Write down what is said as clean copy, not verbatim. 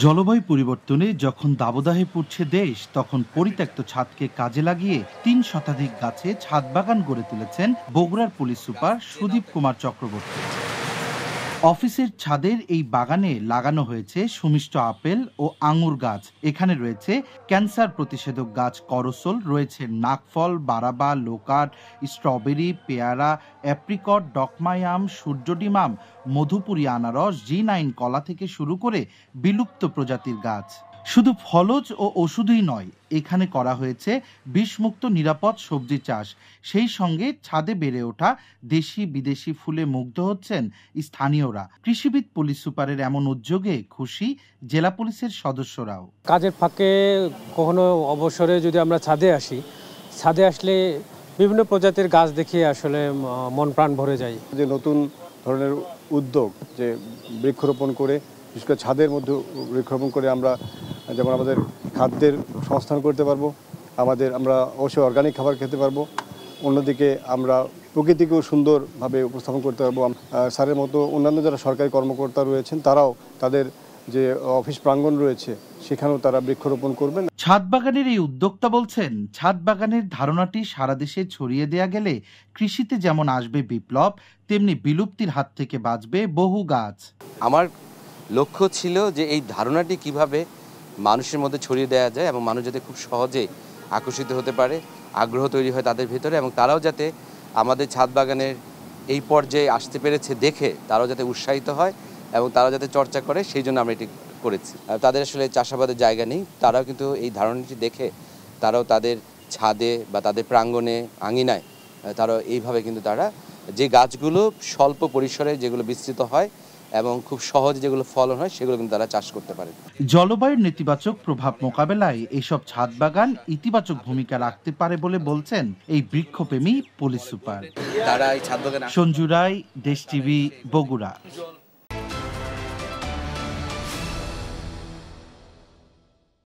জলবায়ু পরিবর্তনে যখন দাবদাহে পড়ছে দেশ, তখন পরিত্যক্ত ছাদকে কাজে লাগিয়ে ৩ শতাধিক গাছে ছাদ বাগান গড়ে তুলেছেন বগুড়ার পুলিশ সুপার সুদীপ কুমার চক্রবর্তী। অফিসের ছাদের এই বাগানে লাগানো হয়েছে সুমিষ্ট আপেল ও আঙুর গাছ। এখানে রয়েছে ক্যান্সার প্রতিষেধক গাছ করসল, রয়েছে নাকফল, বারাবা, লোকাট, স্ট্রবেরি, পেয়ারা, অ্যাপ্রিকট, ডকমাই আম, সূর্যডিম আম, মধুপুরি আনারস, জি9 কলা থেকে শুরু করে বিলুপ্ত প্রজাতির গাছ। শুধু ফলজ ও ওষুধই নয়, এখানে করা হয়েছে বিষমুক্ত নিরাপদ সবজি চাষ। সেই সঙ্গে ছাদে বেড়ে ওঠা দেশি বিদেশি ফুলে মুগ্ধ হচ্ছেন স্থানীয়রা। কৃষিবিদ পুলিশ সুপারের এমন উদ্যোগে খুশি জেলা পুলিশের সদস্যরাও। কাজের ফাঁকে কখনো অবসরে যদি আমরা ছাদে আসি, ছাদে আসলে বিভিন্ন প্রজাতির গাছ দেখে আসলে মন প্রাণ ভরে যায়। যে নতুন ধরনের উদ্যোগ, যে বৃক্ষরোপণ করে, বিশেষ করে ছাদের মধ্যে বৃক্ষরোপণ করে আমরা যেমন আমাদের খাদ্যের সংস্থান করতে পারবো, আমরা অবশ্যই অর্গানিক খাবার খেতে পারবো, অন্যদিকে আমরা প্রকৃতিকেও সুন্দরভাবে উপস্থাপন করতে পারবো। স্যারের মতো অন্যান্য যারা সরকারি কর্মকর্তা রয়েছেন, তারাও তাদের যে অফিস প্রাঙ্গণ রয়েছে সেখানেও তারা বৃক্ষরোপণ করবেন। ছাদ বাগানের এই উদ্যোক্তা বলছেন, ছাদ বাগানের ধারণাটি সারা দেশে ছড়িয়ে দেয়া গেলে কৃষিতে যেমন আসবে বিপ্লব, তেমনি বিলুপ্তির হাত থেকে বাঁচবে বহু গাছ। আমার লক্ষ্য ছিল যে এই ধারণাটি কিভাবে মানুষের মধ্যে ছড়িয়ে দেওয়া যায় এবং মানুষ যাতে খুব সহজে আকর্ষিত হতে পারে, আগ্রহ তৈরি হয় তাদের ভিতরে, এবং তারাও যাতে আমাদের ছাদ বাগানের এই পর্যায়ে আসতে পেরেছে দেখে তারাও যাতে উৎসাহিত হয় এবং তারাও যাতে চর্চা করে, সেই জন্য আমরা এটি করেছি। তাদের আসলে চাষাবাদের জায়গা নেই, তারাও কিন্তু এই ধারণাটি দেখে তারাও তাদের ছাদে বা তাদের প্রাঙ্গণে, আঙিনায় তারা এইভাবে কিন্তু তারা যে গাছগুলো স্বল্প পরিসরে যেগুলো বিস্তৃত হয় এবং খুব সহজে যেগুলো ফলন হয় সেগুলো কিন্তু তারা চাষ করতে পারে। জলবায়ুর নেতিবাচক প্রভাব মোকাবেলায় এসব ছাদ বাগান ইতিবাচক ভূমিকা রাখতে পারে বলে বলছেন এই বৃক্ষপ্রেমী পুলিশ সুপার। তারা এই ছাদ বাগান। সঞ্জু রায়, দেশ টিভি, বগুড়া।